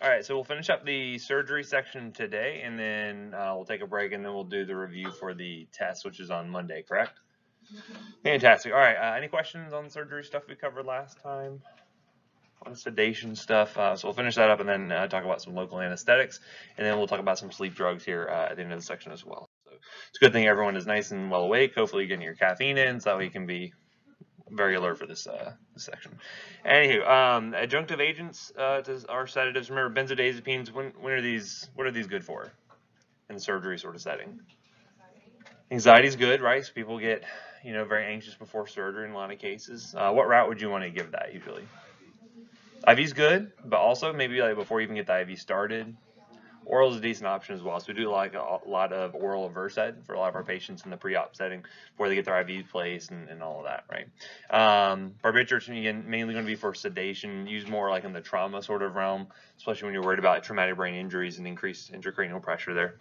All right, so we'll finish up the surgery section today, and then we'll take a break, and then we'll do the review for the test, which is on Monday, correct? Fantastic. All right, any questions on the surgery stuff we covered last time? On sedation stuff. So we'll finish that up and then talk about some local anesthetics, and then we'll talk about some sleep drugs here at the end of the section as well. So it's a good thing everyone is nice and well awake. Hopefully you're getting your caffeine in, so that way you can be very alert for this section. Anywho, adjunctive agents are sedatives. Remember, benzodiazepines. What are these good for in the surgery sort of setting? Anxiety is good, right? So people get very anxious before surgery in a lot of cases. What route would you want to give that usually? IV is good, but also maybe like before you even get the IV started. Oral is a decent option as well. So we do like a lot of oral Versed for a lot of our patients in the pre-op setting before they get their IV placed and all of that, right? Barbiturates, again, mainly going to be for sedation, used more like in the trauma sort of realm, especially when you're worried about traumatic brain injuries and increased intracranial pressure there.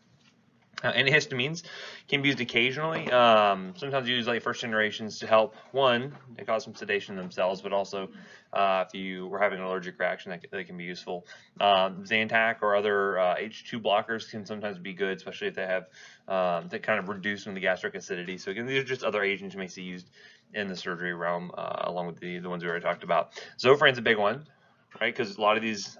Antihistamines can be used occasionally. Sometimes used like first generations to help, one, they cause some sedation themselves, but also if you were having an allergic reaction, that can be useful. Zantac or other H2 blockers can sometimes be good, especially if they have to kind of reduce the gastric acidity. So again, these are just other agents you may see used in the surgery realm, along with the ones we already talked about. Zofran's a big one, right? Because a lot of these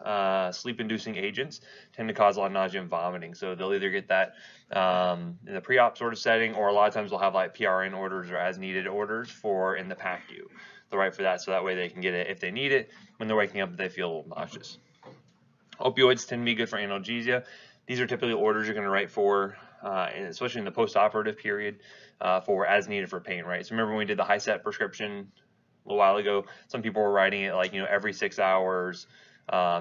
sleep-inducing agents tend to cause a lot of nausea and vomiting. So they'll either get that in the pre-op sort of setting, or a lot of times they'll have like PRN orders or as-needed orders for in the PACU. They'll write for that, so that way they can get it if they need it when they're waking up if they feel a little nauseous. Opioids tend to be good for analgesia. These are typically orders you're going to write for, especially in the post-operative period, for as needed for pain, right? So remember when we did the high-set prescription a little while ago, some people were writing it like, every 6 hours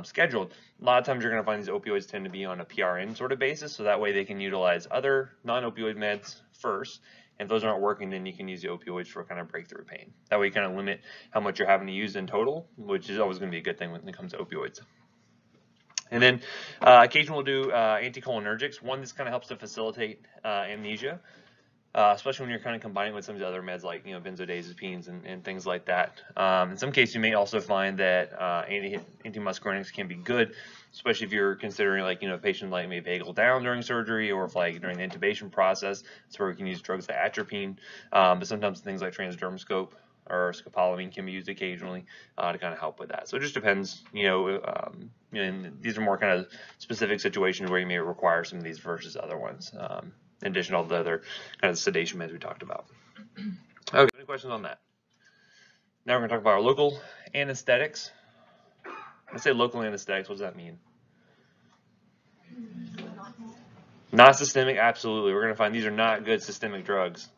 scheduled. A lot of times you're going to find these opioids tend to be on a PRN sort of basis, so that way they can utilize other non-opioid meds first. And if those aren't working, then you can use the opioids for kind of breakthrough pain. That way you kind of limit how much you're having to use in total, which is always going to be a good thing when it comes to opioids. And then occasionally we'll do anticholinergics. One, this kind of helps to facilitate amnesia. Especially when you're kind of combining with some of the other meds like benzodiazepines and things like that. In some cases, you may also find that antimuscarinics can be good, especially if you're considering like a patient like may vagal down during surgery, or if like during the intubation process. That's where we can use drugs like atropine. But sometimes things like transdermal scope or scopolamine can be used occasionally to kind of help with that. So it just depends, and these are more kind of specific situations where you may require some of these versus other ones. In addition to all the other kind of sedation meds we talked about. Okay, any questions on that? Now we're going to talk about our local anesthetics. When I say local anesthetics, what does that mean? Not systemic, absolutely. We're going to find these are not good systemic drugs.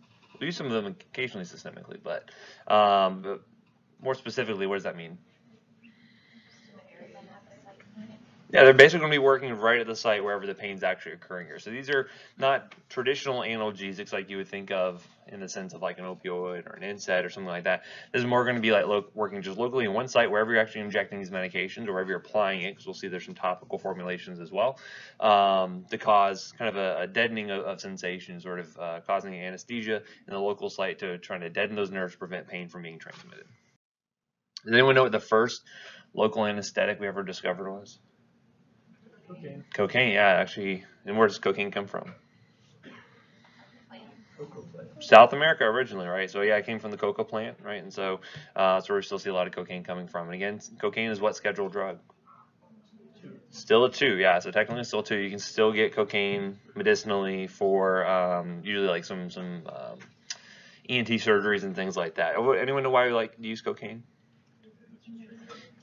We use some of them occasionally systemically, but more specifically, what does that mean? Yeah, they're basically going to be working right at the site wherever the pain's actually occurring here. So these are not traditional analgesics like you would think of in the sense of like an opioid or an NSAID or something like that. This is more going to be like working just locally in one site wherever you're actually injecting these medications or wherever you're applying it, because we'll see there's some topical formulations as well, to cause kind of a deadening of sensation, sort of causing anesthesia in the local site to try to deaden those nerves to prevent pain from being transmitted. Does anyone know what the first local anesthetic we ever discovered was? Cocaine. Cocaine, yeah, actually. And where does cocaine come from? Cocoa plant. South America originally, right? So yeah, it came from the coca plant, right? And so that's where we still see a lot of cocaine coming from. And again, cocaine is what scheduled drug? 2. Still a 2, yeah. So technically still 2. You can still get cocaine medicinally for usually like some ENT surgeries and things like that. Anyone know why we like to use cocaine?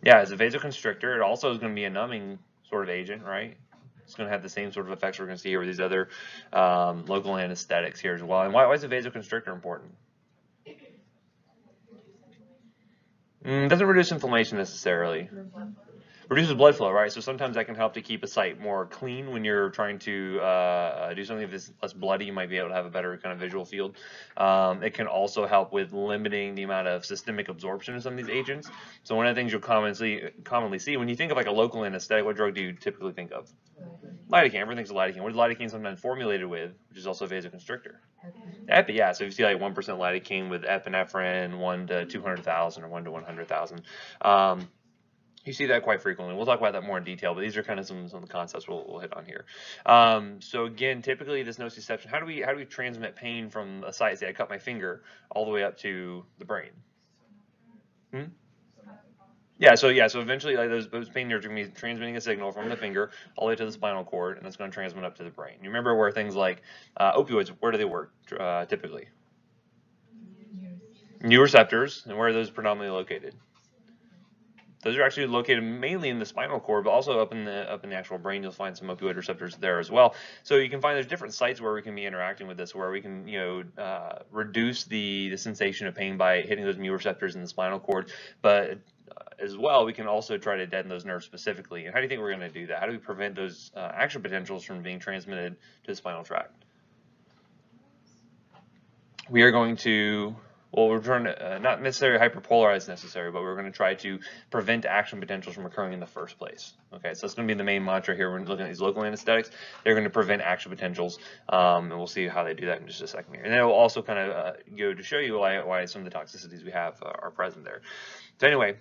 Yeah, as a vasoconstrictor. It also is going to be a numbing sort of agent, right? It's going to have the same sort of effects we're going to see here with these other local anesthetics here as well. And why is a vasoconstrictor important? Doesn't reduce inflammation necessarily. Reduces blood flow, right? So sometimes that can help to keep a site more clean when you're trying to do something that's less bloody. You might be able to have a better kind of visual field. It can also help with limiting the amount of systemic absorption of some of these agents. So one of the things you'll commonly see when you think of like a local anesthetic, what drug do you typically think of? Lidocaine. Everyone thinks of lidocaine. What is lidocaine sometimes formulated with, which is also a vasoconstrictor? Epi, yeah. So if you see like 1% lidocaine with epinephrine, 1 to 200,000 or 1 to 100,000. You see that quite frequently. We'll talk about that more in detail, but these are kind of some of the concepts we'll hit on here. So again, typically this nociception, how do we transmit pain from a site? Say I cut my finger all the way up to the brain. Yeah, so eventually like those pain nerves are going to be transmitting a signal from the finger all the way to the spinal cord, and that's going to transmit up to the brain. You remember where things like opioids, where do they work typically? New receptors, and where are those predominantly located? Those are actually located mainly in the spinal cord, but also up in the actual brain. You'll find some opioid receptors there as well. So you can find there's different sites where we can be interacting with this, where we can reduce the sensation of pain by hitting those mu receptors in the spinal cord, but as well, we can also try to deaden those nerves specifically. And how do you think we're going to do that? How do we prevent those action potentials from being transmitted to the spinal tract? We are going to, well, we're trying to not necessarily hyperpolarize necessary, but we're going to try to prevent action potentials from occurring in the first place. Okay, so that's going to be the main mantra here. We're looking at these local anesthetics. They're going to prevent action potentials, and we'll see how they do that in just a second here. And then it will also kind of go to show you why some of the toxicities we have are present there. So anyway.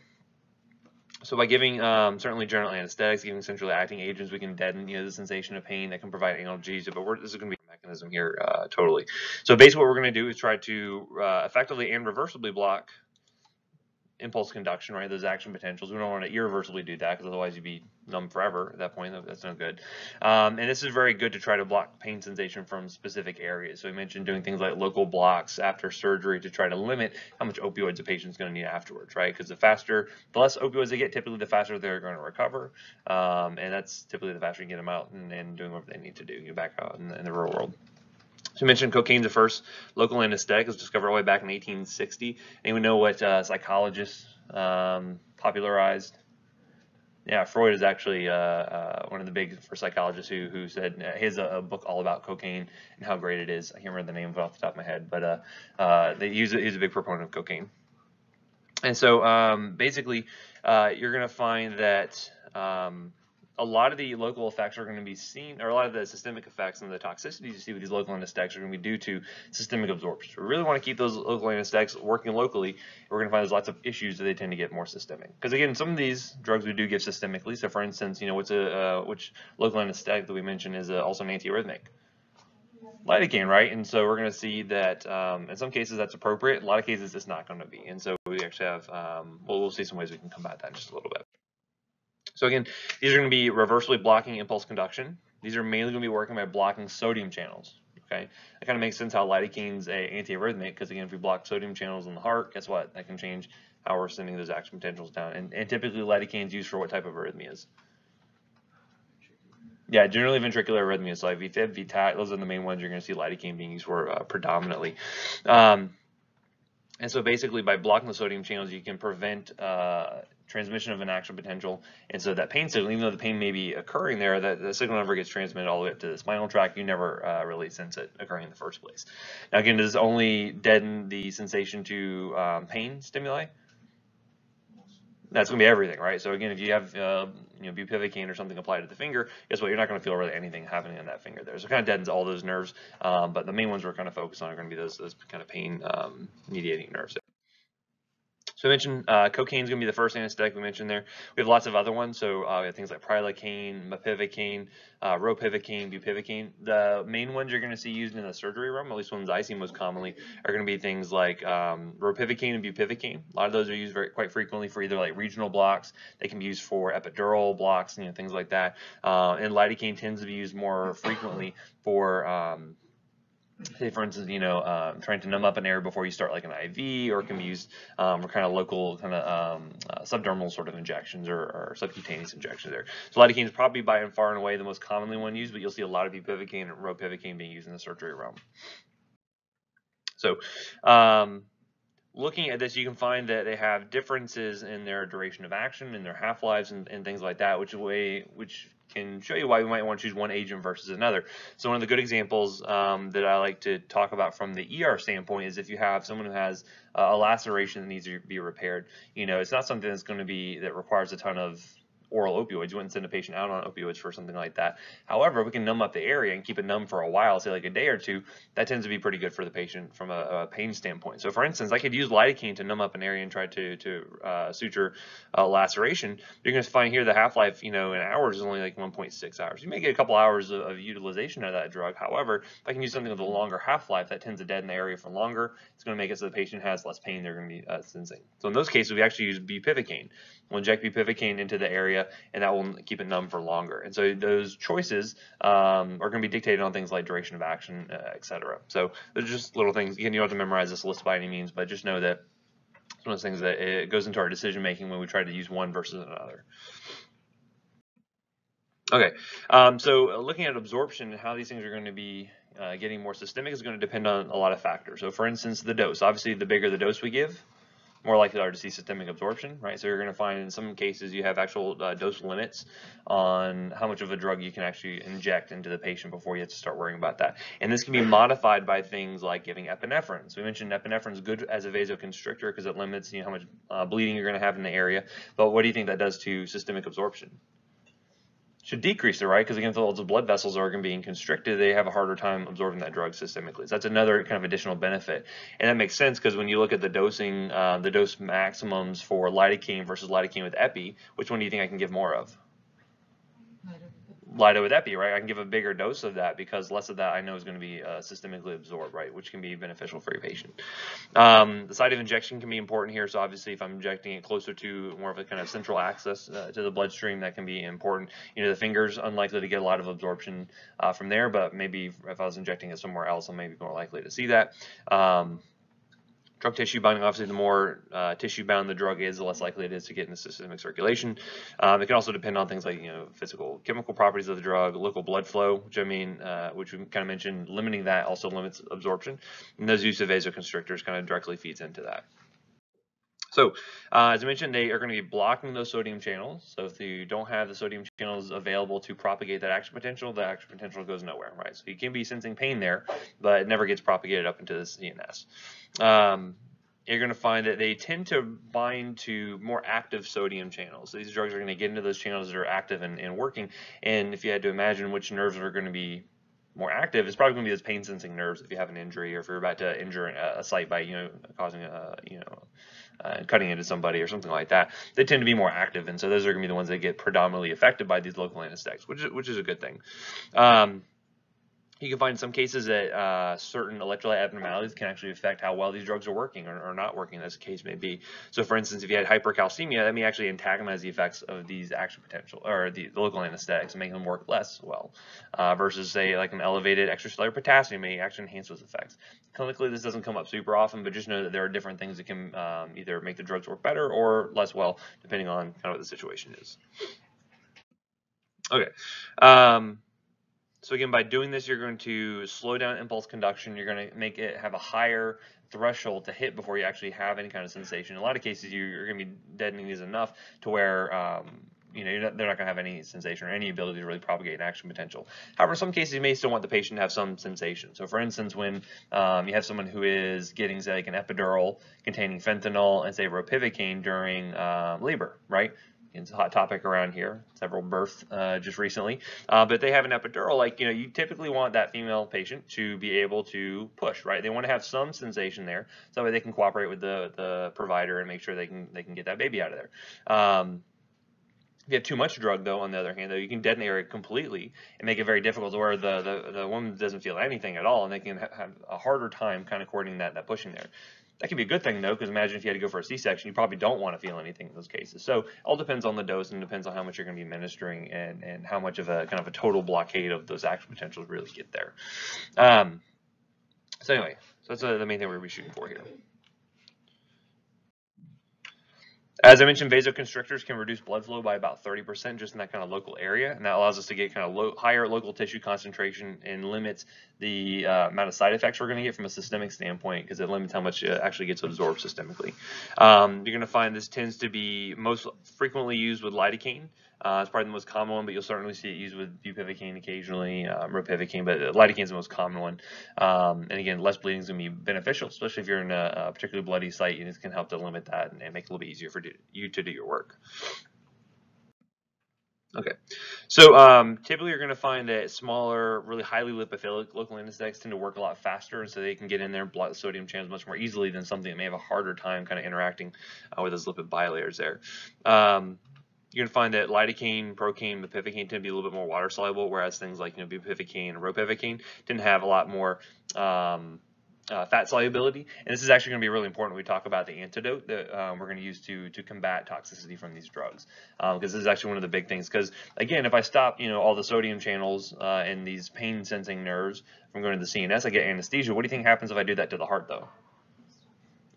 So by giving certainly general anesthetics, giving centrally acting agents, we can deaden the sensation of pain that can provide analgesia. But this is going to be a mechanism here totally. So basically, what we're going to do is try to effectively and reversibly block impulse conduction, right? Those action potentials. We don't want to irreversibly do that because otherwise you'd be numb forever at that point. That's no good. And this is very good to try to block pain sensation from specific areas. So we mentioned doing things like local blocks after surgery to try to limit how much opioids a patient's going to need afterwards, right? Because the less opioids they get, typically the faster they're going to recover. And that's typically the faster you get them out and doing what they need to do, get back out in the real world. So we mentioned cocaine's the first local anesthetic. It was discovered all the way back in 1860. Anyone know what psychologists popularized? Yeah, Freud is actually one of the big first psychologists who said he has a book all about cocaine and how great it is. I can't remember the name of it off the top of my head, but he's a big proponent of cocaine. And so basically, you're going to find that a lot of the local effects are going to be seen, or a lot of the systemic effects and the toxicities you see with these local anesthetics are going to be due to systemic absorption. So we really want to keep those local anesthetics working locally. We're going to find there's lots of issues that they tend to get more systemic. Because again, some of these drugs we do give systemically. So for instance, which local anesthetic that we mentioned is also an antiarrhythmic? Lidocaine, right? And so we're going to see that in some cases that's appropriate. In a lot of cases it's not going to be. And so we actually have, we'll see some ways we can combat that in just a little bit. So again, these are going to be reversibly blocking impulse conduction. These are mainly going to be working by blocking sodium channels. Okay, that kind of makes sense how lidocaine's an antiarrhythmic, because again, if we block sodium channels in the heart, guess what? That can change how we're sending those action potentials down. And typically lidocaine's used for what type of arrhythmias? Yeah, generally ventricular arrhythmias, so like VFib, VTAC, those are the main ones you're going to see lidocaine being used for predominantly. And so basically by blocking the sodium channels, you can prevent transmission of an action potential. And so that pain signal, even though the pain may be occurring there, that the signal never gets transmitted all the way up to the spinal tract. You never really sense it occurring in the first place. Now again, does this only deaden the sensation to pain stimuli? That's going to be everything, right? So again, if you have bupivacaine or something applied to the finger, guess what? You're not going to feel really anything happening in that finger there. So it kind of deadens all those nerves, but the main ones we're kind of focused on are going to be those kind of pain mediating nerves. So I mentioned cocaine is going to be the first anesthetic we mentioned there. We have lots of other ones. So we have things like prilocaine, mepivacaine, ropivacaine, bupivacaine. The main ones you're going to see used in the surgery room, at least ones I see most commonly, are going to be things like ropivacaine and bupivacaine. A lot of those are used quite frequently for either like regional blocks. They can be used for epidural blocks, things like that. And lidocaine tends to be used more frequently for say for instance, trying to numb up an area before you start like an IV, or it can be used for kind of local kind of subdermal sort of injections or subcutaneous injections there. So lidocaine is probably by and far and away the most commonly one used, but you'll see a lot of bupivacaine and ropivacaine being used in the surgery realm. So looking at this, you can find that they have differences in their duration of action and their half-lives and things like that, which can show you why we might want to choose one agent versus another. So one of the good examples that I like to talk about from the ER standpoint is if you have someone who has a laceration that needs to be repaired. It's not something that's going to be that requires a ton of oral opioids. You wouldn't send a patient out on opioids for something like that. However, if we can numb up the area and keep it numb for a while, say like a day or two, that tends to be pretty good for the patient from a pain standpoint. So for instance, I could use lidocaine to numb up an area and try to suture laceration. You're going to find here the half-life, in hours is only like 1.6 hours. You may get a couple hours of utilization of that drug. However, if I can use something with a longer half-life, that tends to deaden the area for longer. It's going to make it so the patient has less pain they're going to be sensing. So in those cases, we actually use bupivacaine. We'll inject bupivacaine into the area, and that will keep it numb for longer. And so those choices are going to be dictated on things like duration of action, etc. So there's just little things. Again, you don't have to memorize this list by any means, but just know that it's one of those things that it goes into our decision making when we try to use one versus another. Okay, so looking at absorption and how these things are going to be getting more systemic is going to depend on a lot of factors. So for instance, the dose. Obviously, the bigger the dose we give, more likely are to see systemic absorption, right? So you're going to find in some cases you have actual dose limits on how much of a drug you can actually inject into the patient before you have to start worrying about that. And this can be modified by things like giving epinephrine. So we mentioned epinephrine is good as a vasoconstrictor because it limits how much bleeding you're going to have in the area. But what do you think that does to systemic absorption? Should decrease it, right? Because again, if all the blood vessels are going to be constricted, they have a harder time absorbing that drug systemically. So that's another kind of additional benefit. And that makes sense because when you look at the dosing, the dose maximums for lidocaine versus lidocaine with epi, which one do you think I can give more of? Lido with epi, right? I can give a bigger dose of that because less of that I know is going to be systemically absorbed, right? Which can be beneficial for your patient. The site of injection can be important here. So obviously, if I'm injecting it closer to more of a kind of central access to the bloodstream, that can be important. The finger's unlikely to get a lot of absorption from there, but maybe if I was injecting it somewhere else, I may be more likely to see that. Drug tissue binding, obviously, the more tissue bound the drug is, the less likely it is to get into systemic circulation. It can also depend on things like physical chemical properties of the drug, local blood flow, which we kind of mentioned, limiting that also limits absorption. And those use of vasoconstrictors kind of directly feeds into that. So, as I mentioned, they are going to be blocking those sodium channels. So if you don't have the sodium channels available to propagate that action potential, the action potential goes nowhere, right? So you can be sensing pain there, but it never gets propagated up into the CNS. You're going to find that they tend to bind to more active sodium channels. So these drugs are going to get into those channels that are active and working. And if you had to imagine which nerves are going to be more active, it's probably going to be those pain sensing nerves if you have an injury or if you're about to injure a site by causing cutting into somebody or something like that. They tend to be more active, and so those are going to be the ones that get predominantly affected by these local anesthetics, which is a good thing. You can find some cases that certain electrolyte abnormalities can actually affect how well these drugs are working or not working, as the case may be. So for instance, if you had hypercalcemia, that may actually antagonize the effects of these action potential or the local anesthetics and make them work less well, versus say like an elevated extracellular potassium may actually enhance those effects. Clinically, this doesn't come up super often, but just know that there are different things that can either make the drugs work better or less well, depending on kind of what the situation is. Okay. So again, by doing this, you're going to slow down impulse conduction. You're going to make it have a higher threshold to hit before you actually have any kind of sensation. In a lot of cases, you're going to be deadening these enough to where they're not going to have any sensation or any ability to really propagate an action potential. However, in some cases, you may still want the patient to have some sensation. So for instance, when you have someone who is getting, say, like an epidural containing fentanyl and, say, ropivacaine during labor, right? It's a hot topic around here, several births just recently, but they have an epidural, like, you typically want that female patient to be able to push, right? They want to have some sensation there, so that way they can cooperate with the provider and make sure they can get that baby out of there. If you have too much drug, though, on the other hand, though, you can deaden the area completely and make it very difficult to where the woman doesn't feel anything at all, and they can have a harder time kind of coordinating that pushing there. That can be a good thing, though, because imagine if you had to go for a C-section, you probably don't want to feel anything in those cases. So it all depends on the dose and depends on how much you're going to be administering and how much of a kind of a total blockade of those action potentials really get there. So anyway, so that's the main thing we're going to be shooting for here. As I mentioned, vasoconstrictors can reduce blood flow by about 30% just in that kind of local area, and that allows us to get kind of higher local tissue concentration and limits the amount of side effects we're going to get from a systemic standpoint because it limits how much it actually gets absorbed systemically. You're going to find this tends to be most frequently used with lidocaine. It's probably the most common one, but you'll certainly see it used with bupivacaine occasionally, ropivacaine, but lidocaine is the most common one. And again, less bleeding is going to be beneficial, especially if you're in a particularly bloody site, and it can help to limit that and make it a little bit easier for you to do your work. Okay, so typically you're going to find that smaller, really highly lipophilic local anesthetics tend to work a lot faster, and so they can get in there and block the sodium channels much more easily than something that may have a harder time kind of interacting with those lipid bilayers there. You're going to find that lidocaine, procaine, bupivacaine tend to be a little bit more water soluble, whereas things like bupivacaine and ropivacaine tend to have a lot more fat solubility. And this is actually going to be really important when we talk about the antidote that we're going to use to combat toxicity from these drugs, because this is actually one of the big things. Because again, if I stop all the sodium channels and these pain sensing nerves from going to the CNS, I get anesthesia. What do you think happens if I do that to the heart though?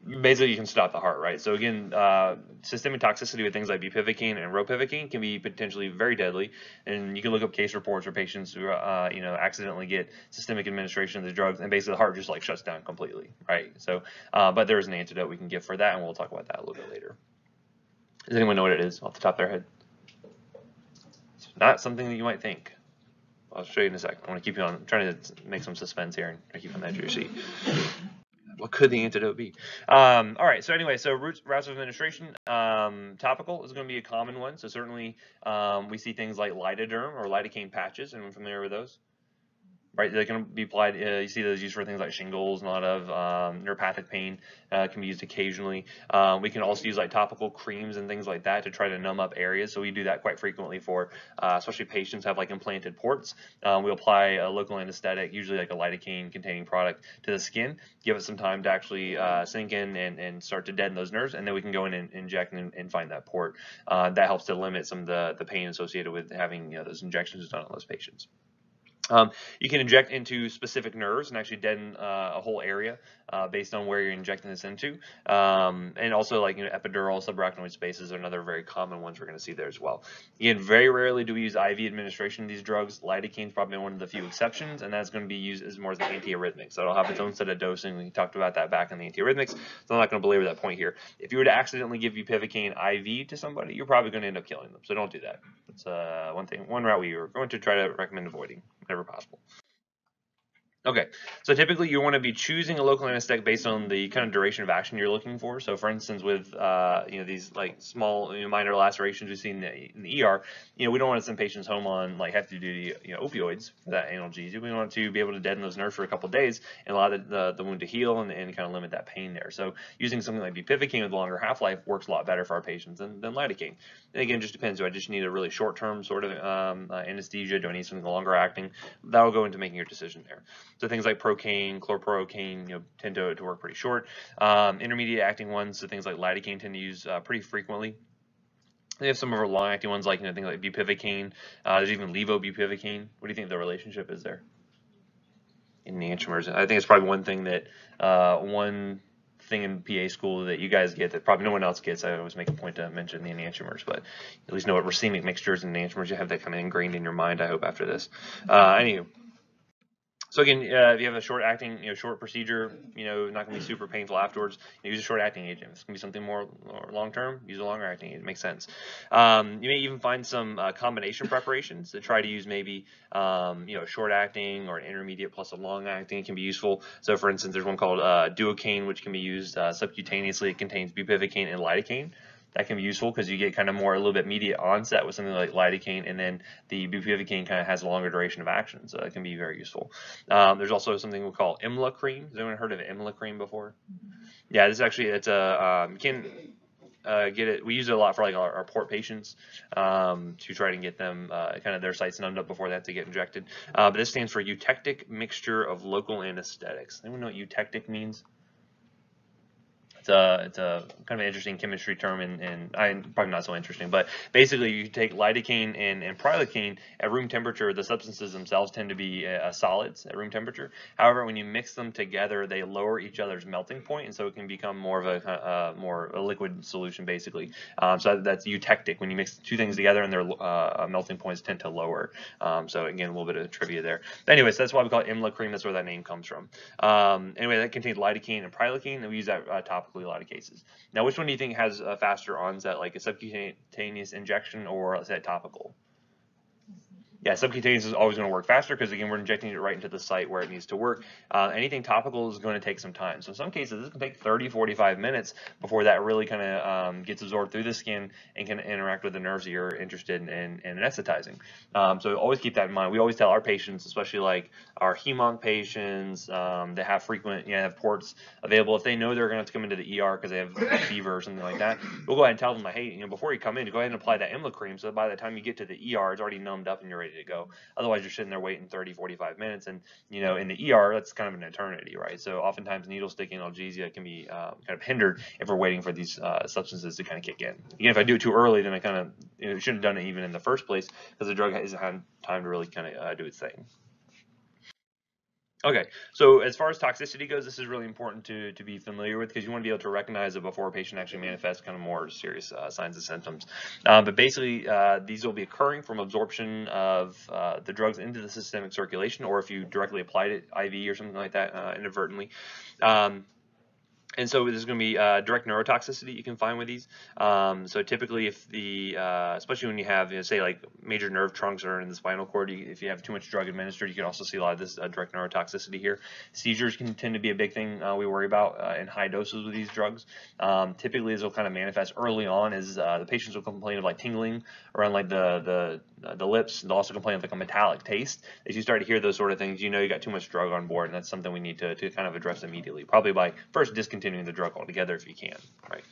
Basically, you can stop the heart, right? So again, systemic toxicity with things like bupivacaine and ropivacaine can be potentially very deadly, and you can look up case reports where patients who accidentally get systemic administration of the drugs, and basically the heart just like shuts down completely, right? So, but there is an antidote we can give for that, and we'll talk about that a little bit later. Does anyone know what it is off the top of their head? It's not something that you might think. I'll show you in a second. I want to keep you on. I'm trying to make some suspense here and keep on the edge of your seat. What could the antidote be? All right, so anyway, so routes of administration, topical is going to be a common one. So certainly we see things like lidoderm or lidocaine patches. Anyone familiar with those? Right, they can be applied. You see those used for things like shingles and a lot of neuropathic pain. Can be used occasionally. We can also use like topical creams and things like that to try to numb up areas. So we do that quite frequently for, especially patients who have like implanted ports. We apply a local anesthetic, usually like a lidocaine-containing product, to the skin. Give it some time to actually sink in and start to deaden those nerves, and then we can go in and inject and find that port. That helps to limit some of the pain associated with having those injections done on those patients. You can inject into specific nerves and actually deaden a whole area based on where you're injecting this into. And also like epidural, subarachnoid spaces are another very common ones we're going to see there as well. Again, very rarely do we use IV administration of these drugs. Lidocaine is probably one of the few exceptions, and that's going to be used as more as an antiarrhythmic. So it'll have its own set of dosing. We talked about that back in the antiarrhythmics, so I'm not going to belabor that point here. If you were to accidentally give bupivacaine IV to somebody, you're probably going to end up killing them. So don't do that. That's one route we are going to try to recommend avoiding whenever possible. Okay, so typically you want to be choosing a local anesthetic based on the kind of duration of action you're looking for. So for instance, with these like small minor lacerations we see in the ER, we don't want to send patients home on like hefty duty opioids for that analgesia. We want to be able to deaden those nerves for a couple of days and allow the wound to heal and kind of limit that pain there. So using something like bupivacaine with longer half-life works a lot better for our patients than lidocaine. And again, it just depends. Do I just need a really short-term sort of anesthesia? Do I need something longer acting? That will go into making your decision there. So things like procaine, chlorprocaine, tend to work pretty short. Intermediate acting ones, so things like lidocaine tend to use pretty frequently. They have some of our long-acting ones, like things like bupivacaine. There's even levobupivacaine. What do you think the relationship is there? Enantiomers. I think it's probably one thing that one thing in PA school that you guys get that probably no one else gets. I always make a point to mention the enantiomers, but at least know what racemic mixtures and enantiomers. You have that kind of ingrained in your mind, I hope, after this. Anywho. So again, if you have a short-acting, short procedure, not going to be super painful afterwards, use a short-acting agent. If it's going to be something more long-term, use a longer-acting agent. It makes sense. You may even find some combination preparations that try to use maybe, short-acting or an intermediate plus a long-acting. It can be useful. So for instance, there's one called Duocaine, which can be used subcutaneously. It contains bupivacaine and lidocaine. That can be useful because you get kind of more a little bit immediate onset with something like lidocaine, and then the bupivacaine kind of has a longer duration of action, so that can be very useful. There's also something we call IMLA cream. Has anyone heard of IMLA cream before? Yeah, this is actually you can get it. We use it a lot for like our port patients to try to get them kind of their sites numbed up before they have to get injected. But this stands for eutectic mixture of local anesthetics. Anyone know what eutectic means? It's a kind of an interesting chemistry term, and probably not so interesting, but basically you take lidocaine and prilocaine at room temperature. The substances themselves tend to be solids at room temperature. However, when you mix them together, they lower each other's melting point, and so it can become more of a liquid solution, basically. So that's eutectic, when you mix two things together and their melting points tend to lower. So again, a little bit of trivia there. But anyways, that's why we call it IMLA cream. That's where that name comes from. Anyway, that contains lidocaine and prilocaine, and we use that topically a lot of cases. Now, which one do you think has a faster onset, like a subcutaneous injection or let's say topical? Yeah, subcutaneous is always going to work faster because, again, we're injecting it right into the site where it needs to work. Anything topical is going to take some time. So in some cases, this can take 30, 45 minutes before that really kind of gets absorbed through the skin and can interact with the nerves that you're interested in anesthetizing. So always keep that in mind. We always tell our patients, especially like our hemonc patients that have frequent, have ports available, if they know they're going to have to come into the ER because they have a fever or something like that, we'll go ahead and tell them, like, hey, before you come in, go ahead and apply that Emla cream so that by the time you get to the ER, it's already numbed up and you're ready to go. Otherwise, you're sitting there waiting 30, 45 minutes, and in the ER, that's kind of an eternity, right? So oftentimes needle sticking analgesia can be kind of hindered if we're waiting for these substances to kind of kick in. Again, if I do it too early, then I kind of shouldn't have done it even in the first place because the drug hasn't had time to really kind of do its thing. Okay, so as far as toxicity goes, this is really important to be familiar with because you want to be able to recognize it before a patient actually manifests kind of more serious signs and symptoms. But basically, these will be occurring from absorption of the drugs into the systemic circulation, or if you directly applied it IV or something like that inadvertently. And so this is going to be direct neurotoxicity you can find with these. So typically, if especially when you have, say, like major nerve trunks or in the spinal cord, if you have too much drug administered, you can also see a lot of this direct neurotoxicity here. Seizures can tend to be a big thing we worry about in high doses with these drugs. Typically, this will kind of manifest early on as the patients will complain of like tingling around like the lips. They'll also complain of like a metallic taste. As you start to hear those sort of things, you got too much drug on board, and that's something we need to kind of address immediately, probably by first discontinuing the drug altogether if you can, right?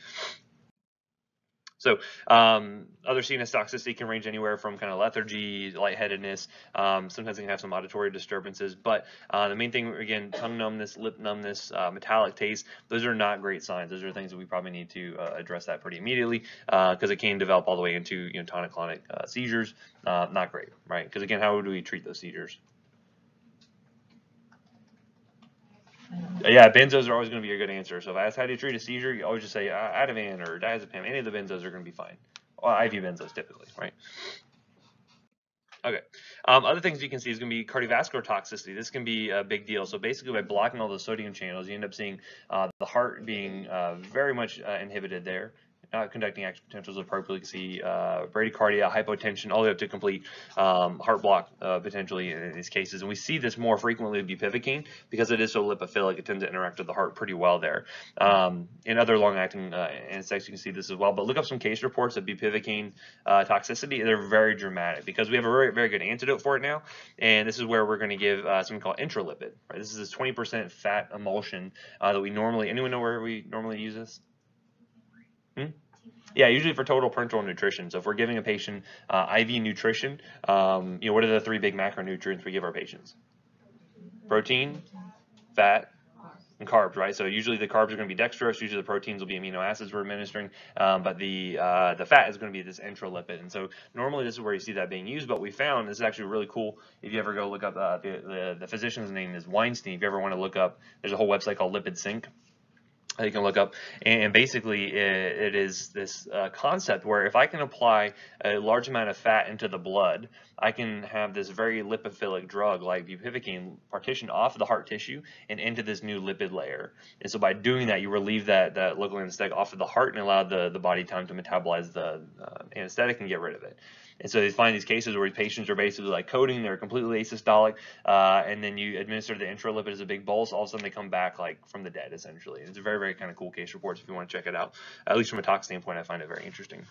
So other CNS toxicity can range anywhere from kind of lethargy, lightheadedness. Sometimes they can have some auditory disturbances, but the main thing, again, tongue numbness, lip numbness, metallic taste, those are not great signs. Those are things that we probably need to address that pretty immediately because it can develop all the way into tonic-clonic seizures. Not great, right? Because again, how do we treat those seizures? Yeah, benzos are always going to be a good answer. So if I ask how do you treat a seizure, you always just say Ativan or diazepam. Any of the benzos are going to be fine. Well, IV benzos typically, right? Okay. Other things you can see is going to be cardiovascular toxicity. This can be a big deal. So basically, by blocking all those sodium channels, you end up seeing the heart being very much inhibited there. Not conducting action potentials appropriately. You can see bradycardia, hypotension, all the way up to complete heart block potentially in these cases. And we see this more frequently with bupivacaine because it is so lipophilic. It tends to interact with the heart pretty well there. In other long-acting anesthetics, you can see this as well. But look up some case reports of bupivacaine toxicity. They're very dramatic because we have a very, very good antidote for it now. And this is where we're going to give something called intralipid. Right? This is this 20% fat emulsion that we normally. Anyone know where we normally use this? Yeah, usually for total parenteral nutrition. So if we're giving a patient IV nutrition, what are the three big macronutrients we give our patients? Protein, fat, and carbs, right? So usually the carbs are going to be dextrose. Usually the proteins will be amino acids we're administering, but the fat is going to be this intralipid. And so normally this is where you see that being used. But we found this is actually really cool. If you ever go look up the physician's name is Weinstein. If you ever want to look up, there's a whole website called Lipid Sync. You can look up, and basically it is this concept where if I can apply a large amount of fat into the blood, I can have this very lipophilic drug like bupivacaine partitioned off of the heart tissue and into this new lipid layer. And so by doing that, you relieve that local anesthetic off of the heart and allow the body time to metabolize the anesthetic and get rid of it. And so they find these cases where patients are basically like coding, they're completely asystolic, and then you administer the intralipid as a big bolus, all of a sudden they come back like from the dead, essentially. It's a very, very kind of cool case reports if you want to check it out. At least from a tox standpoint, I find it very interesting.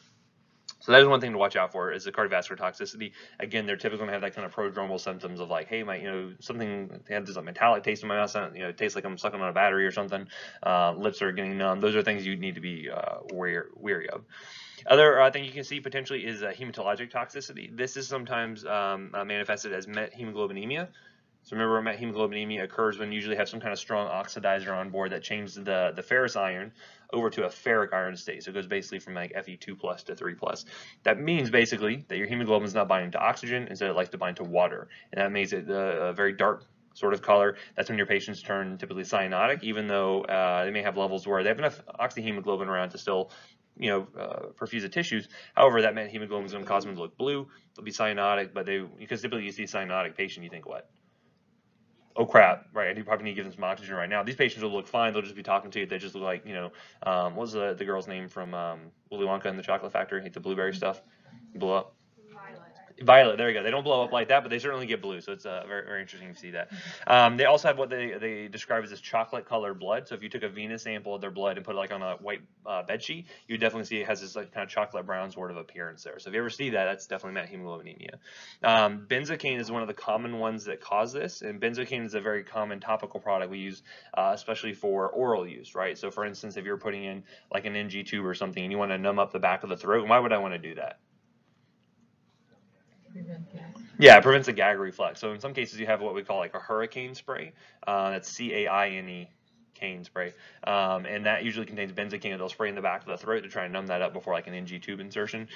So that is one thing to watch out for is the cardiovascular toxicity. Again, they're typically going to have that kind of prodromal symptoms of like, hey, something, they have this like metallic taste in my mouth, it tastes like I'm sucking on a battery or something. Lips are getting numb. Those are things you need to be wary of. Other thing you can see potentially is hematologic toxicity. This is sometimes manifested as methemoglobinemia. So remember, methemoglobinemia occurs when you usually have some kind of strong oxidizer on board that changes the ferrous iron over to a ferric iron state. So it goes basically from like Fe2 plus to 3 plus. That means basically that your hemoglobin is not binding to oxygen, instead it likes to bind to water. And that makes it a very dark sort of color. That's when your patients turn typically cyanotic, even though they may have levels where they have enough oxyhemoglobin around to still perfuse the tissues. However, that methemoglobin is going to cause them to look blue. They'll be cyanotic, but because typically you see a cyanotic patient, you think what? Oh crap, right, I probably need to give them some oxygen right now. These patients will look fine. They'll just be talking to you. They just look like, what was the girl's name from Willy Wonka and the Chocolate Factory? The blueberry stuff blew up. Violet, there you go. They don't blow up like that, but they certainly get blue, so it's very, very interesting to see that. They also have what they describe as this chocolate-colored blood. So if you took a venous sample of their blood and put it like on a white bed sheet, you would definitely see it has this like kind of chocolate brown sort of appearance there. So if you ever see that, that's definitely methemoglobinemia. Benzocaine is one of the common ones that cause this, and benzocaine is a very common topical product we use, especially for oral use, right? So for instance, if you're putting in like an NG tube or something and you want to numb up the back of the throat, why would I want to do that? Yeah, it prevents a gag reflex. So in some cases you have what we call like a hurricane spray. That's C-A-I-N-E, cane spray. And that usually contains benzocaine. They'll spray in the back of the throat to try and numb that up before like an NG tube insertion.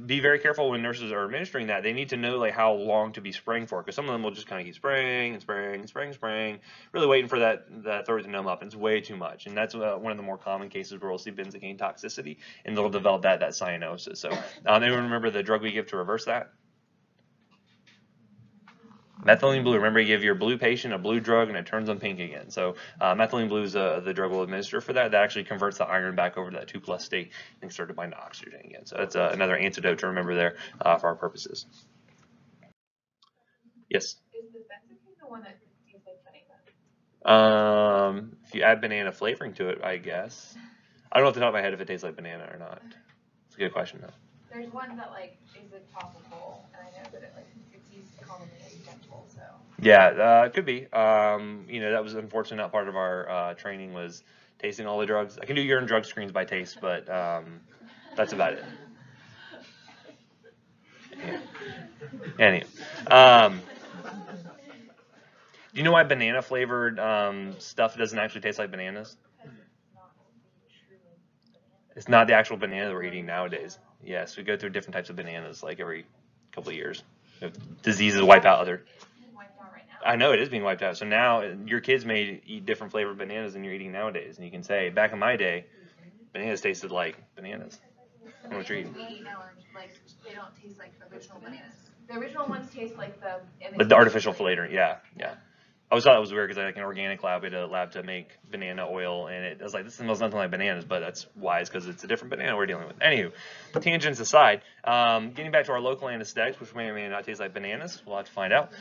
Be very careful when nurses are administering that. They need to know like how long to be spraying for, because some of them will just kind of keep spraying and spraying and spraying and spraying, really waiting for that throat to numb up. And it's way too much, and that's one of the more common cases where we'll see benzocaine toxicity, and they'll develop that cyanosis. So anyone remember the drug we give to reverse that? Methylene blue. Remember, you give your blue patient a blue drug and it turns them pink again. So methylene blue is the drug we'll administer for that. That actually converts the iron back over to that 2+ state and start to bind to oxygen again. So that's another antidote to remember there for our purposes. Yes? Is the benzocaine the one that tastes like banana? If you add banana flavoring to it, I guess. I don't know off the top of my head if it tastes like banana or not. It's a good question, though. There's one that like is a topical, and I know that it's used commonly as dental. So yeah, it could be. That was unfortunately not part of our training, was tasting all the drugs. I can do urine drug screens by taste, but that's about it. Yeah. Anyway, do you know why banana flavored stuff doesn't actually taste like bananas? It's not the actual banana that we're eating nowadays. Yes, we go through different types of bananas like every couple of years. Diseases wipe out other. I know it is being wiped out. So now your kids may eat different flavored bananas than you're eating nowadays, and you can say, back in my day, bananas tasted like bananas. I don't know what you're eating. Like they don't taste like the original bananas. The original ones taste like the artificial flavor. Yeah. I always thought that was weird because I like an organic lab. We had a lab to make banana oil, and it was like, this smells nothing like bananas, but that's wise because it's a different banana we're dealing with. Anywho, tangents aside, getting back to our local anesthetics, which may or may not taste like bananas, we'll have to find out.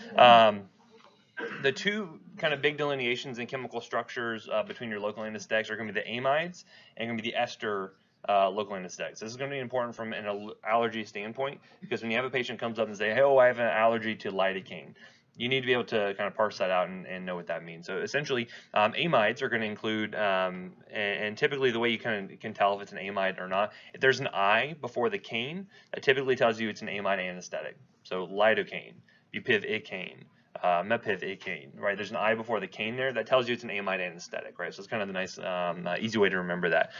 The two kind of big delineations in chemical structures between your local anesthetics are going to be the amides and going to be the ester local anesthetics. This is going to be important from an allergy standpoint, because when you have a patient comes up and say, hey, I have an allergy to lidocaine, you need to be able to kind of parse that out and know what that means. So essentially, amides are going to include, and typically the way you kind of can tell if it's an amide or not, if there's an I before the cane, that typically tells you it's an amide anesthetic. So lidocaine, bupivacaine, mepivacaine, right? There's an I before the cane there, that tells you it's an amide anesthetic, right? So it's kind of the nice, easy way to remember that.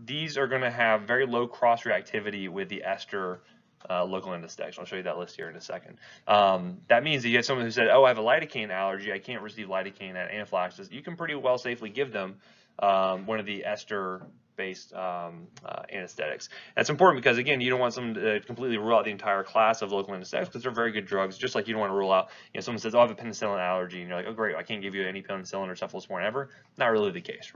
These are going to have very low cross-reactivity with the ester local anesthetics. I'll show you that list here in a second. That means that you have someone who said, I have a lidocaine allergy, I can't receive lidocaine at anaphylaxis. You can pretty well safely give them one of the ester-based anesthetics. That's important because, again, you don't want someone to completely rule out the entire class of local anesthetics, because they're very good drugs, just like you don't want to rule out, someone says, I have a penicillin allergy, and you're like, oh, great, I can't give you any penicillin or cephalosporin ever. Not really the case.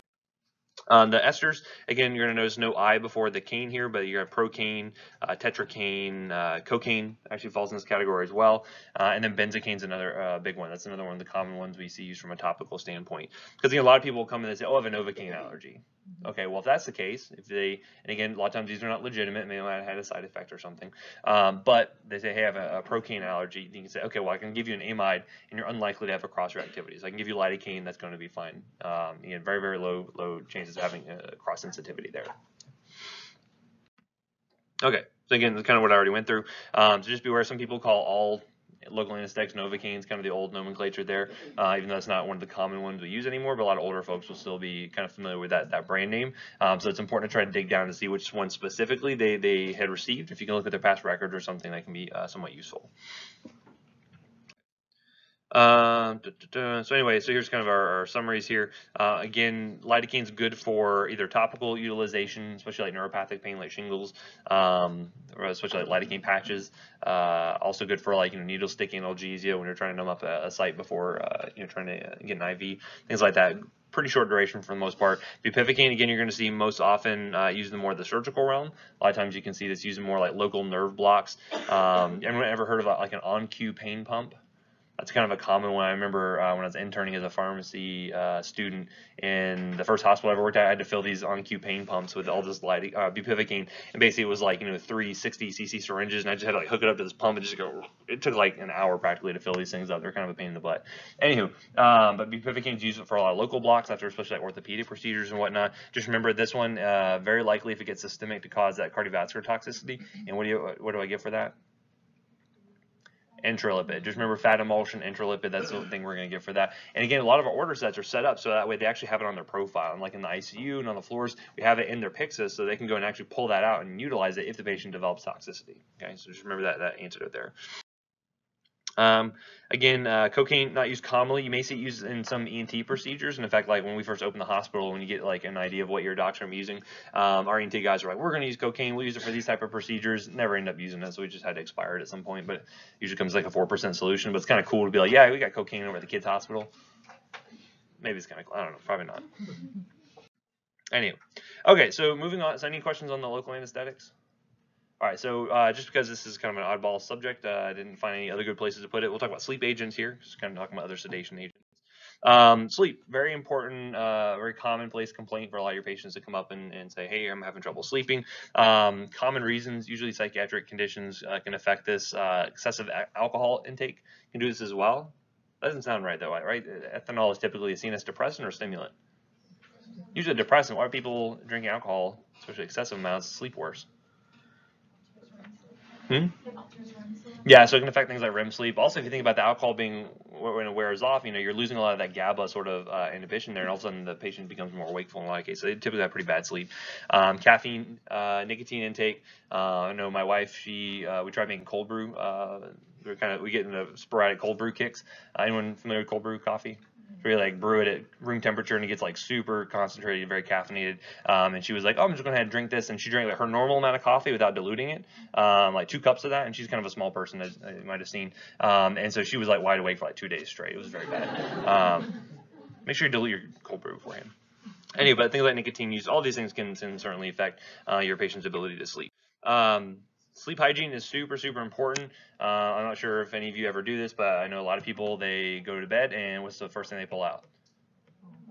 The esters, again, you're going to notice no I before the cane here, but you're going to have procaine, tetracaine, cocaine actually falls in this category as well. And then benzocaine's another big one. That's another one of the common ones we see used from a topical standpoint. Because a lot of people will come in and say, I have a Novocaine allergy. Okay, well, if that's the case, and again, a lot of times these are not legitimate, they might have had a side effect or something, but they say, hey, I have a procaine allergy, you can say, okay, well, I can give you an amide, and you're unlikely to have a cross-reactivity. So I can give you lidocaine, that's going to be fine. Very, very low chances of having a cross-sensitivity there. Okay, so again, that's kind of what I already went through. So just be aware, some people call all local anesthetics Novocaine is kind of the old nomenclature there, even though it's not one of the common ones we use anymore, but a lot of older folks will still be kind of familiar with that brand name. So it's important to try to dig down to see which one specifically they had received. If you can look at their past records or something, that can be somewhat useful. So anyway, so here's kind of our summaries here. Again, lidocaine is good for either topical utilization, especially like neuropathic pain like shingles, or especially like lidocaine patches. Also good for like needle stick analgesia when you're trying to numb up a site before trying to get an IV, things like that. pretty short duration for the most part. Bupivacaine, again, you're going to see most often used in more of the surgical realm. A lot of times you can see this used in more like local nerve blocks. Anyone ever heard of like an on-cue pain pump? That's kind of a common one. I remember when I was interning as a pharmacy student in the first hospital I ever worked at, I had to fill these on-cue pain pumps with all this bupivacaine, and basically it was like 3 60cc syringes, and I just had to like hook it up to this pump and just go. It took like an hour practically to fill these things up. They're kind of a pain in the butt. Anywho, but bupivacaine is used for a lot of local blocks after especially like orthopedic procedures and whatnot. Just remember this one very likely if it gets systemic to cause that cardiovascular toxicity. And what do I get for that? Intralipid. Just remember fat emulsion, intralipid, that's the thing we're going to get for that. And again, a lot of our order sets are set up so that way they actually have it on their profile. And like in the ICU and on the floors, we have it in their Pyxis so they can go and actually pull that out and utilize it if the patient develops toxicity. Okay, so just remember that antidote there. Again, cocaine not used commonly. You may see it used in some ENT procedures, and in fact, like when we first opened the hospital, when you get like an idea of what your doctor is using, our ENT guys are like, we're going to use cocaine. We'll use it for these type of procedures. Never end up using it, so we just had to expire it at some point. But it usually comes like a 4% solution. But it's kind of cool to be like, yeah, we got cocaine over at the kids' hospital. Maybe it's kind of, I don't know, probably not. Anyway, okay, so moving on. So any questions on the local anesthetics? All right, so just because this is kind of an oddball subject, I didn't find any other good places to put it. We'll talk about sleep agents here, just kind of talking about other sedation agents. Sleep, very important, very commonplace complaint for a lot of your patients to come up and say, hey, I'm having trouble sleeping. Common reasons, usually psychiatric conditions can affect this. Excessive alcohol intake can do this as well. That doesn't sound right, though, right? Ethanol is typically a CNS depressant or stimulant. Usually a depressant. Why are people drinking alcohol, especially excessive amounts, sleep worse? Yeah, so it can affect things like REM sleep. Also, if you think about the alcohol being when it wears off, you're losing a lot of that GABA sort of inhibition there, and all of a sudden the patient becomes more wakeful in a lot of cases. So they typically have pretty bad sleep. Caffeine, nicotine intake. I know my wife, we tried making cold brew. We get into sporadic cold brew kicks. Anyone familiar with cold brew coffee? Really like brew it at room temperature and it gets like super concentrated, very caffeinated. And she was like, oh, I'm just going to drink this. And she drank like her normal amount of coffee without diluting it, like 2 cups of that. And she's kind of a small person, as you might have seen. And so she was like wide awake for like 2 days straight. It was very bad. Make sure you dilute your cold brew beforehand. Anyway, but things like nicotine use, all these things can certainly affect your patient's ability to sleep. Sleep hygiene is super, super important. I'm not sure if any of you ever do this, but I know a lot of people, they go to bed and what's the first thing they pull out?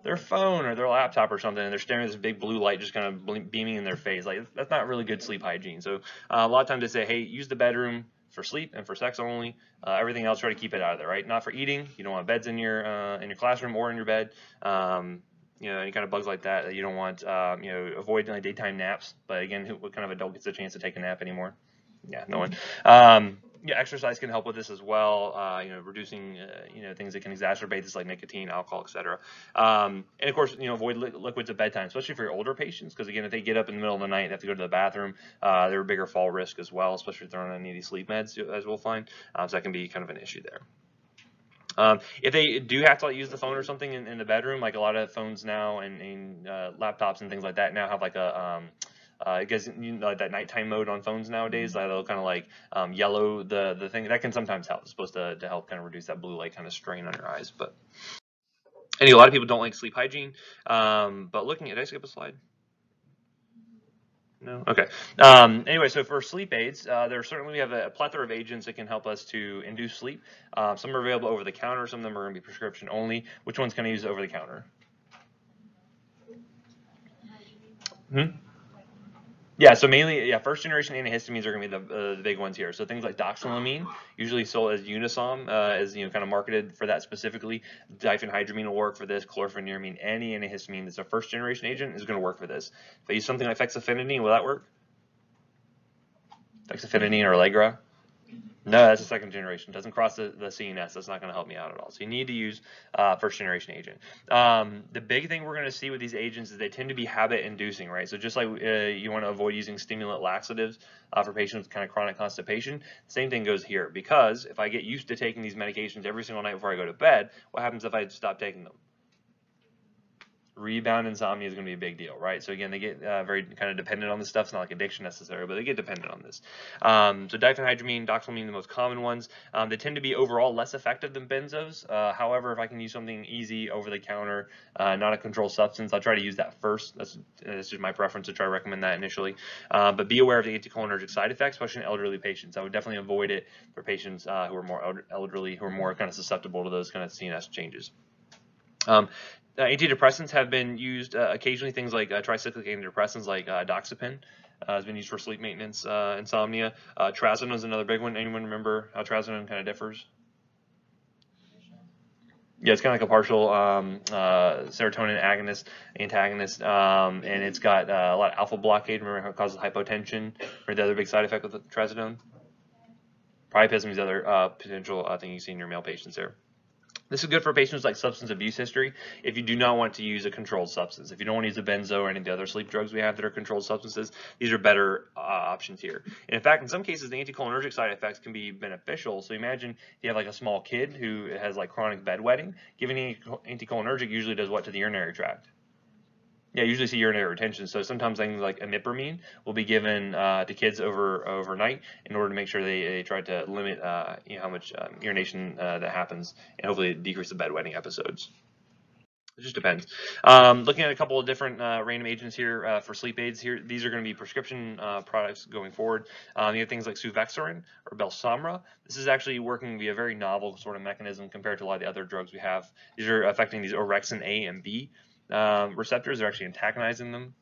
Their phone or their laptop or something, and they're staring at this big blue light just kind of beaming in their face. Like, that's not really good sleep hygiene. So a lot of times they say, hey, use the bedroom for sleep and for sex only. Everything else, try to keep it out of there, right? Not for eating. You don't want beds in your classroom or in your bed. Any kind of bugs like that you don't want. Avoid daytime naps. But again, what kind of adult gets a chance to take a nap anymore? Yeah, no one. Exercise can help with this as well. Reducing things that can exacerbate this, like nicotine, alcohol, etc. And of course, avoid liquids at bedtime, especially for your older patients, because again, if they get up in the middle of the night and have to go to the bathroom, they're a bigger fall risk as well, especially if they're on any of these sleep meds, as we'll find. So that can be kind of an issue there. If they do have to use the phone or something in the bedroom, like a lot of phones now and laptops and things like that now have like a I guess that nighttime mode on phones nowadays, they'll kind of like yellow the thing. That can sometimes help. It's supposed to help kind of reduce that blue light kind of strain on your eyes. But anyway, a lot of people don't like sleep hygiene. But did I skip a slide? No? Okay. Anyway, so for sleep aids, we have a plethora of agents that can help us to induce sleep. Some are available over the counter. Some of them are going to be prescription only. Which one's going to use over the counter? Yeah, so mainly, first generation antihistamines are going to be the big ones here. So things like doxylamine, usually sold as Unisom, kind of marketed for that specifically. Diphenhydramine will work for this. Chlorpheniramine, any antihistamine that's a first generation agent is going to work for this. If I use something like fexofenadine, will that work? Fexofenadine or Allegra? No, that's a second generation. Doesn't cross the CNS. That's not going to help me out at all. So you need to use first generation agent. The big thing we're going to see with these agents is they tend to be habit inducing, right? So just like you want to avoid using stimulant laxatives for patients with kind of chronic constipation, same thing goes here. Because if I get used to taking these medications every single night before I go to bed, what happens if I stop taking them? rebound insomnia is going to be a big deal, right? So again, they get very kind of dependent on this stuff. It's not like addiction necessarily, but they get dependent on this. So diphenhydramine, doxylamine, the most common ones. They tend to be overall less effective than benzos. However, if I can use something easy, over the counter, not a controlled substance, I'll try to use that first. That's just my preference to try to recommend that initially. But be aware of the anticholinergic side effects, especially in elderly patients. I would definitely avoid it for patients who are more elderly, who are more kind of susceptible to those kind of CNS changes. Antidepressants have been used occasionally. Things like tricyclic antidepressants like doxepin has been used for sleep maintenance, insomnia. Trazodone is another big one. Anyone remember how trazodone kind of differs? Yeah, it's kind of like a partial serotonin antagonist, and it's got a lot of alpha blockade. Remember how it causes hypotension? Or the other big side effect with the trazodone? Priapism is the other potential thing you see in your male patients there. This is good for patients like substance abuse history if you do not want to use a controlled substance. If you don't want to use a benzo or any of the other sleep drugs we have that are controlled substances, these are better options here. And in fact, in some cases, the anticholinergic side effects can be beneficial. So imagine if you have like a small kid who has like chronic bedwetting, giving anticholinergic usually does what to the urinary tract? Yeah, usually see urinary retention. So sometimes things like imipramine will be given to kids overnight in order to make sure they try to limit how much urination that happens, and hopefully decrease the bedwetting episodes. It just depends. Looking at a couple of different random agents here for sleep aids. Here, these are going to be prescription products going forward. You have things like suvexorin or Belsomra. This is actually working via a very novel sort of mechanism compared to a lot of the other drugs we have. These are affecting these orexin A and B receptors. Are actually antagonizing them.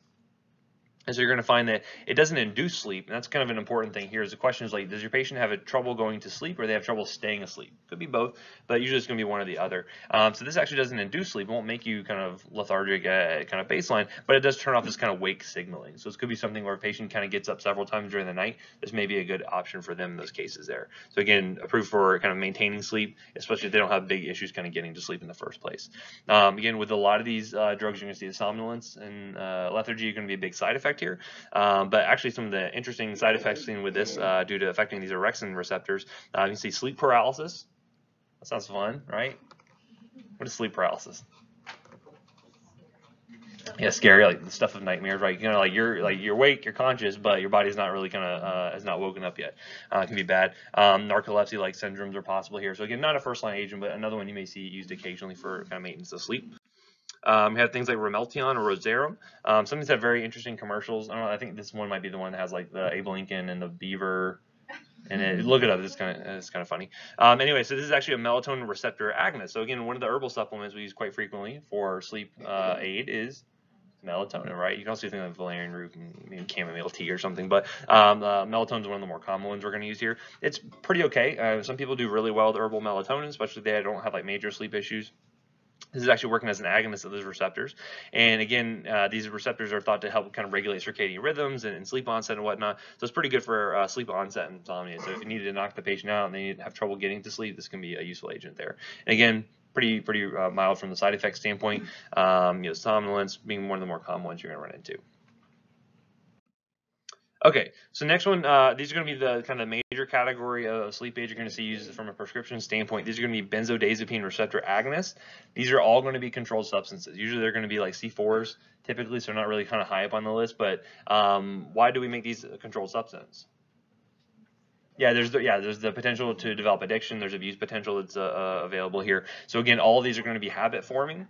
And so you're going to find that it doesn't induce sleep, and that's kind of an important thing here. Is the question is like, does your patient have trouble going to sleep, or they have trouble staying asleep? Could be both, but usually it's going to be one or the other. So this actually doesn't induce sleep. It won't make you kind of lethargic kind of baseline, but it does turn off this kind of wake signaling. So this could be something where a patient kind of gets up several times during the night. This may be a good option for them in those cases there. So again, approved for kind of maintaining sleep, especially if they don't have big issues kind of getting to sleep in the first place. Again, with a lot of these drugs, you're going to see the somnolence and lethargy are going to be a big side effect here. But actually some of the interesting side effects seen with this due to affecting these orexin receptors, you can see sleep paralysis. That sounds fun, right? What is sleep paralysis? Yeah, scary, like the stuff of nightmares, right? You know, like you're awake, you're conscious, but your body's not really kind of has not woken up yet. It can be bad. Narcolepsy-like syndromes are possible here. So again, not a first-line agent, but another one you may see used occasionally for kind of maintenance of sleep. We have things like Romeltion or Roserum. Some of these have very interesting commercials. I don't know, I think this one might be the one that has like the Abe Lincoln and the beaver. And look it up. It's kind of funny. Anyway, so this is actually a melatonin receptor agonist. So again, one of the herbal supplements we use quite frequently for sleep aid is melatonin, right? You can also do things like valerian root and maybe chamomile tea or something, but melatonin is one of the more common ones we're going to use here. It's pretty okay. Some people do really well with herbal melatonin, especially if they don't have like major sleep issues. This is actually working as an agonist of those receptors. And again, these receptors are thought to help kind of regulate circadian rhythms and sleep onset and whatnot. So it's pretty good for sleep onset insomnia. So if you need to knock the patient out and they have trouble getting to sleep, this can be a useful agent there. And again, pretty mild from the side effect standpoint. Somnolence being one of the more common ones you're going to run into. Okay, so next one, these are going to be the kind of major category of sleep aids you're going to see used from a prescription standpoint. These are going to be benzodiazepine receptor agonists. These are all going to be controlled substances. Usually they're going to be like C4s typically, so they're not really kind of high up on the list. But why do we make these a controlled substance? Yeah, there's the potential to develop addiction. There's abuse potential that's available here. So again, all of these are going to be habit forming.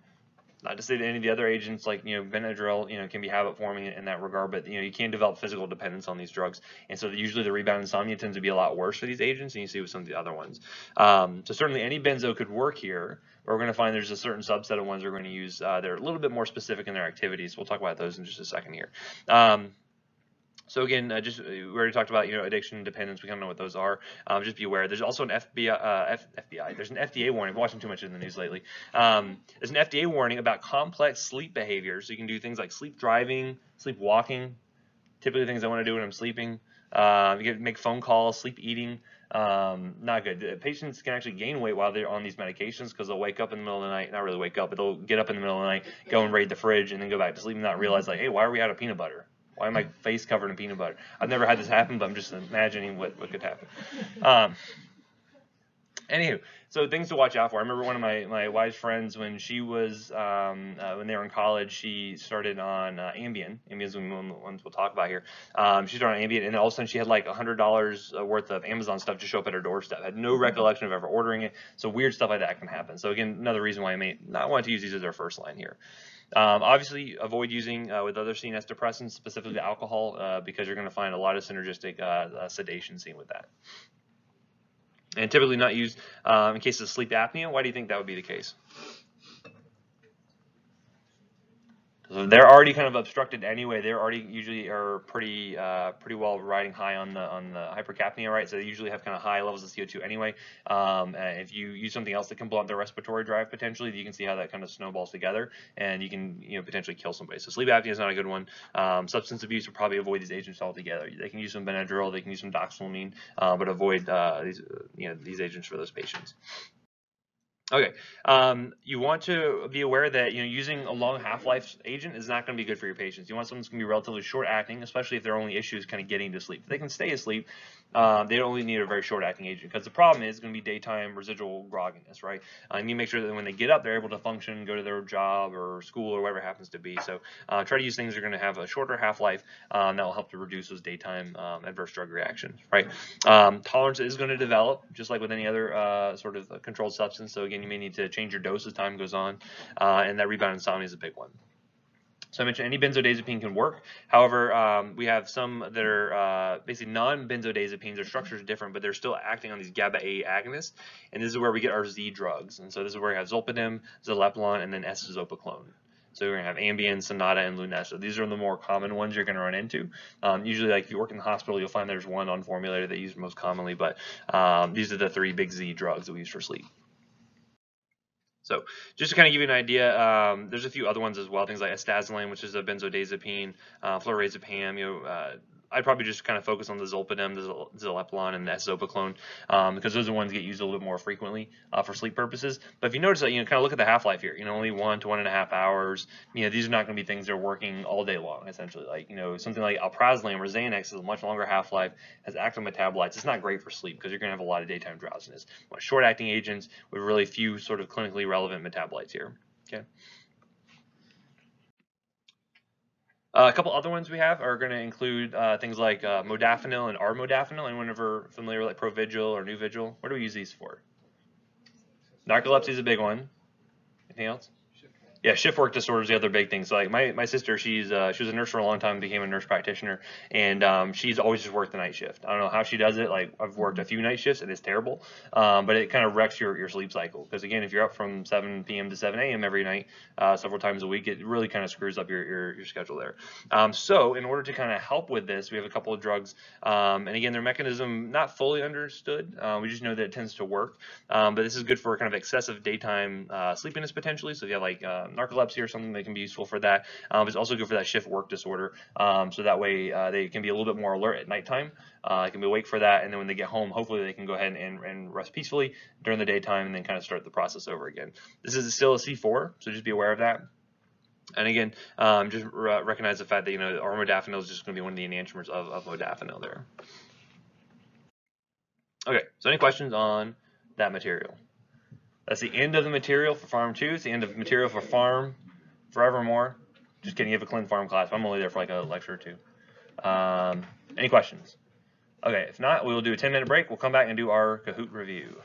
Not to say that any of the other agents like Benadryl can be habit forming in that regard, but you can develop physical dependence on these drugs, and so usually the rebound insomnia tends to be a lot worse for these agents than you see with some of the other ones. So certainly any benzo could work here, but we're going to find there's a certain subset of ones we're going to use. They're a little bit more specific in their activities. We'll talk about those in just a second here. So again, we already talked about addiction and dependence. We kind of know what those are. Just be aware. There's also an FBI. There's an FDA warning. I'm watching too much in the news lately. There's an FDA warning about complex sleep behaviors. So you can do things like sleep driving, sleep walking. Typically things I want to do when I'm sleeping. You can make phone calls, sleep eating. Not good. Patients can actually gain weight while they're on these medications because they'll wake up in the middle of the night. Not really wake up, but they'll get up in the middle of the night, go and raid the fridge, and then go back to sleep and not realize like, hey, why are we out of peanut butter? Why am my face covered in peanut butter? I've never had this happen, but I'm just imagining what could happen. Anywho, so things to watch out for. I remember one of my wife's friends when she was when they were in college, she started on Ambien. Ambien's one of the ones we'll talk about here. She started on Ambien, and then all of a sudden she had like $100 worth of Amazon stuff just show up at her doorstep. Had no recollection of ever ordering it. So weird stuff like that can happen. So again, another reason why I may not want to use these as their first line here. Obviously, avoid using with other CNS depressants, specifically alcohol, because you're going to find a lot of synergistic sedation seen with that. And typically not used in cases of sleep apnea. Why do you think that would be the case? So they're already kind of obstructed anyway. They're already usually are pretty well riding high on the hypercapnia, right? So they usually have kind of high levels of CO2 anyway. If you use something else that can blow up their respiratory drive potentially, you can see how that kind of snowballs together, and you can potentially kill somebody. So sleep apnea is not a good one. Substance abuse will probably avoid these agents altogether. They can use some Benadryl, they can use some doxylamine, but avoid these agents for those patients. Okay, you want to be aware that using a long half-life agent is not going to be good for your patients. You want something that's going to be relatively short-acting, especially if their only issue is kind of getting to sleep. If they can stay asleep, they only need a very short-acting agent, because the problem is going to be daytime residual grogginess, right? You need to make sure that when they get up, they're able to function, go to their job or school or whatever it happens to be. So try to use things that are going to have a shorter half-life that will help to reduce those daytime adverse drug reactions, right? Tolerance is going to develop, just like with any other sort of controlled substance. So again, you may need to change your dose as time goes on, and that rebound insomnia is a big one. So I mentioned any benzodiazepine can work. However, we have some that are basically non-benzodiazepines. Their structure is different, but they're still acting on these GABA-A agonists, and this is where we get our Z drugs. And so this is where we have zolpidem, zolpidem, and then S-zopiclone. So we're going to have Ambien, Sonata, and Lunesta. These are the more common ones you're going to run into. Usually, like if you work in the hospital, you'll find there's one on formulary that you use most commonly, but these are the 3 big Z drugs that we use for sleep. So just to kind of give you an idea, there's a few other ones as well, things like astaxanthin, which is a benzodiazepine, flurazepam. I'd probably just kind of focus on the zolpidem, the zolpidem, and the S-zopiclone, because those are the ones that get used a little bit more frequently for sleep purposes. But if you notice that, kind of look at the half-life here, only 1 to 1.5 hours. These are not going to be things that are working all day long, essentially. Like, something like alprazolam or Xanax is a much longer half-life, has active metabolites. It's not great for sleep because you're going to have a lot of daytime drowsiness. Short-acting agents with really few sort of clinically relevant metabolites here. Okay. A couple other ones we have are going to include things like modafinil and armodafinil. Anyone ever familiar with like Provigil or Nuvigil? What do we use these for? Narcolepsy is a big one. Anything else? Yeah, shift work disorder is the other big thing. So like my sister, she was a nurse for a long time, became a nurse practitioner, and she's always just worked the night shift. I don't know how she does it. Like I've worked a few night shifts and it's terrible, but it kind of wrecks your sleep cycle. Because again, if you're up from 7 p.m. to 7 a.m. every night, several times a week, it really kind of screws up your schedule there. So in order to kind of help with this, we have a couple of drugs, and again, their mechanism not fully understood. We just know that it tends to work, but this is good for kind of excessive daytime sleepiness potentially. So if you have like narcolepsy or something, that can be useful for that. It's also good for that shift work disorder, so that way they can be a little bit more alert at nighttime. Can be awake for that, and then when they get home, hopefully they can go ahead and rest peacefully during the daytime, and then kind of start the process over again. This is still a C4, so just be aware of that. And again, just recognize the fact that armodafinil is just going to be one of the enantiomers of modafinil there. Okay, so any questions on that material? That's the end of the material for Pharm 2. It's the end of material for Pharm forevermore. Just kidding, you have a Clin Pharm class. I'm only there for like a lecture or two. Any questions? Okay, if not, we will do a 10-minute break. We'll come back and do our Kahoot review.